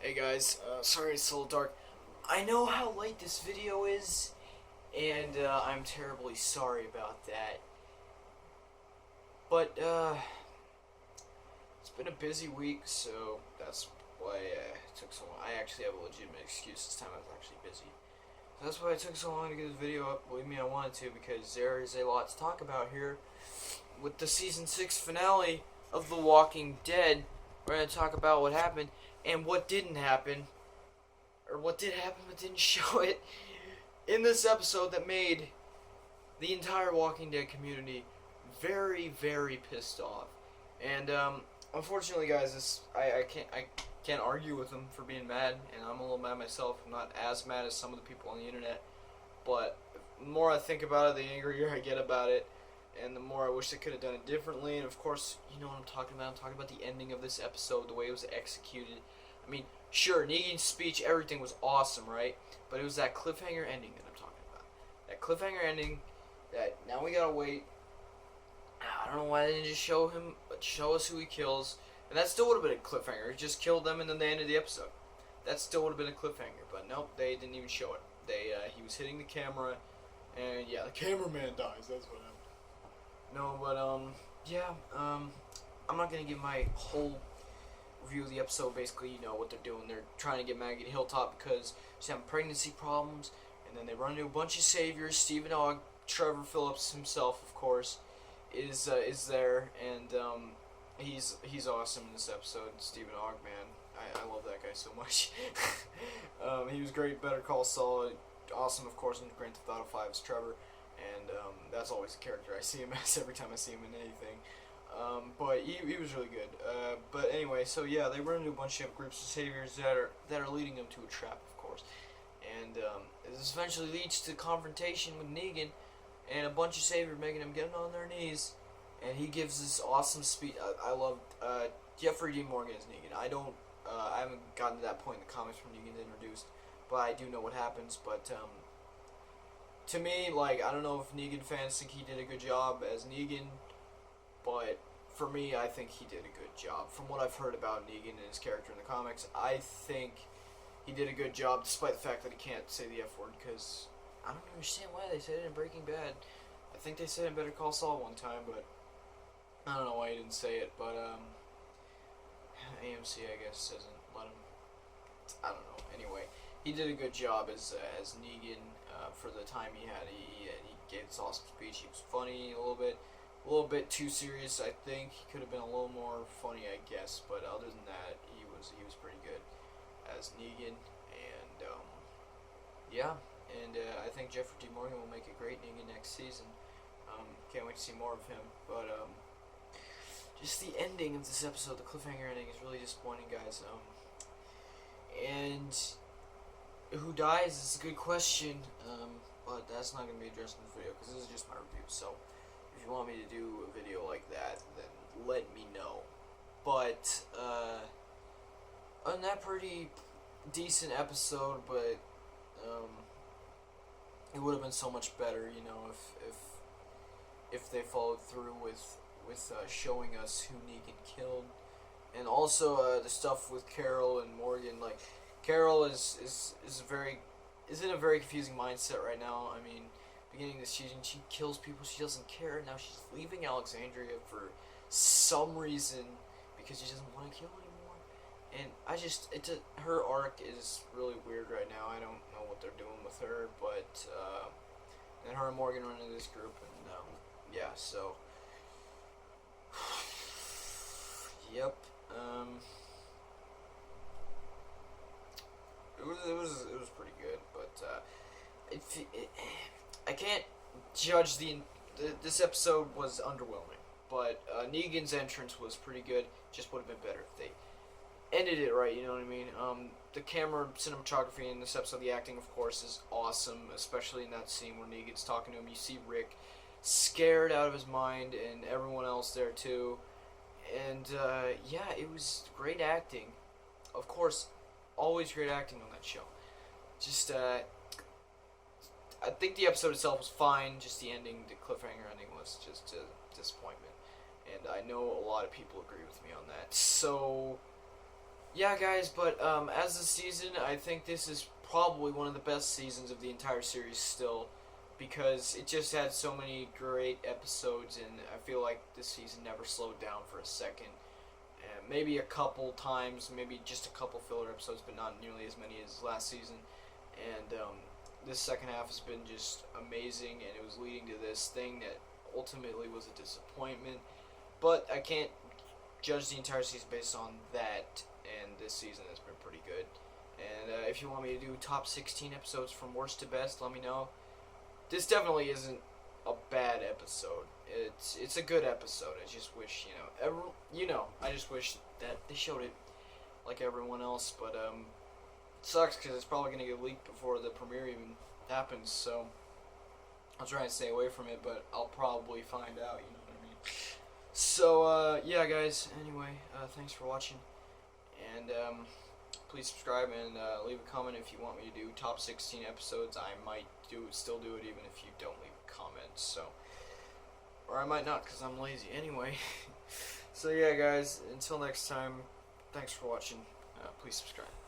Hey guys, sorry it's a little dark. I know how late this video is, and I'm terribly sorry about that. But it's been a busy week, so that's why it took so long. I actually have a legitimate excuse this time. I was actually busy. So that's why it took so long to get this video up. Believe me, I wanted to, because there is a lot to talk about here. With the season 6 finale of The Walking Dead, we're going to talk about what happened and what didn't happen, or what did happen but didn't show it in this episode that made the entire Walking Dead community very, very pissed off. And unfortunately, guys, I can't argue with them for being mad, and I'm a little mad myself. I'm not as mad as some of the people on the internet, but the more I think about it, the angrier I get about it, and the more I wish they could have done it differently. And of course, you know what I'm talking about. I'm talking about the ending of this episode, the way it was executed. I mean, sure, Negan's speech, everything was awesome, right? But it was that cliffhanger ending that I'm talking about. That cliffhanger ending that now we gotta wait. I don't know why they didn't just show him, but show us who he kills. And that still would have been a cliffhanger. He just killed them and then they ended the episode. That still would have been a cliffhanger. But nope, they didn't even show it. He was hitting the camera, and yeah, the cameraman dies. That's what happened. No, but I'm not gonna give my whole review of the episode. Basically, you know what they're doing. They're trying to get Maggie to Hilltop because she's having pregnancy problems, and then they run into a bunch of saviors. Stephen Ogg, Trevor Phillips himself, of course, is there, and he's awesome in this episode. Stephen Ogg, man, I love that guy so much. He was great. Better Call Saul, awesome, of course, in Grand Theft Auto 5 as Trevor. And that's always the character I see him as every time I see him in anything. But he was really good. But anyway, so yeah, they run into a bunch of groups of saviors that are leading them to a trap, of course. And this eventually leads to confrontation with Negan and a bunch of saviors making him get on their knees. And he gives this awesome speech. I love Jeffrey Dean Morgan as Negan. I haven't gotten to that point in the comics when Negan's introduced, but I do know what happens. But to me, like, I don't know if Negan fans think he did a good job as Negan, but for me, I think he did a good job. From what I've heard about Negan and his character in the comics, I think he did a good job, despite the fact that he can't say the F word, because I don't understand why they said it in Breaking Bad. I think they said it in Better Call Saul one time, but I don't know why he didn't say it, but AMC, I guess, doesn't let him. I don't know. Anyway, he did a good job as Negan. For the time he had, he gave this awesome speech. He was funny a little bit too serious. I think he could have been a little more funny, I guess. But other than that, he was pretty good as Negan. And yeah, and I think Jeffrey D. Morgan will make a great Negan next season. Can't wait to see more of him. But just the ending of this episode, the cliffhanger ending, is really disappointing, guys. And who dies is a good question, but that's not going to be addressed in this video because this is just my review. So if you want me to do a video like that, then let me know. But on that pretty decent episode, but it would have been so much better, you know, if they followed through with showing us who Negan killed, and also the stuff with Carol and Morgan. Like, Carol is in a very confusing mindset right now. I mean, beginning of the season, she kills people she doesn't care. Now she's leaving Alexandria for some reason because she doesn't want to kill anymore. And her arc is really weird right now. I don't know what they're doing with her, but and her and Morgan run into this group, and yeah, so yep. It was pretty good, but I can't judge this episode was underwhelming, but Negan's entrance was pretty good. Just would have been better if they ended it right. You know what I mean? The camera cinematography in this episode, the acting, of course, is awesome, especially in that scene where Negan's talking to him. You see Rick scared out of his mind, and everyone else there too. And yeah, it was great acting. Of course, always great acting on that show. Just I think the episode itself was fine. Just the ending, the cliffhanger ending, was just a disappointment. And I know a lot of people agree with me on that. So Yeah, guys, but as a season, I think this is probably one of the best seasons of the entire series still, because it just had so many great episodes, and I feel like this season never slowed down for a second. And maybe a couple times, maybe just a couple filler episodes, but not nearly as many as last season. And this second half has been just amazing, and it was leading to this thing that ultimately was a disappointment. But I can't judge the entire season based on that, and this season has been pretty good. And if you want me to do top 16 episodes from worst to best, let me know. This definitely isn't a bad episode. It's a good episode. I just wish, I just wish that they showed it like everyone else. But it sucks because it's probably gonna get leaked before the premiere even happens. So I'll try and stay away from it, but I'll probably find out. You know what I mean? So yeah, guys. Anyway, thanks for watching, and please subscribe and leave a comment if you want me to do top 16 episodes. I might still do it even if you don't leave a comment. So, or I might not because I'm lazy. Anyway, so yeah, guys. Until next time. Thanks for watching. Please subscribe.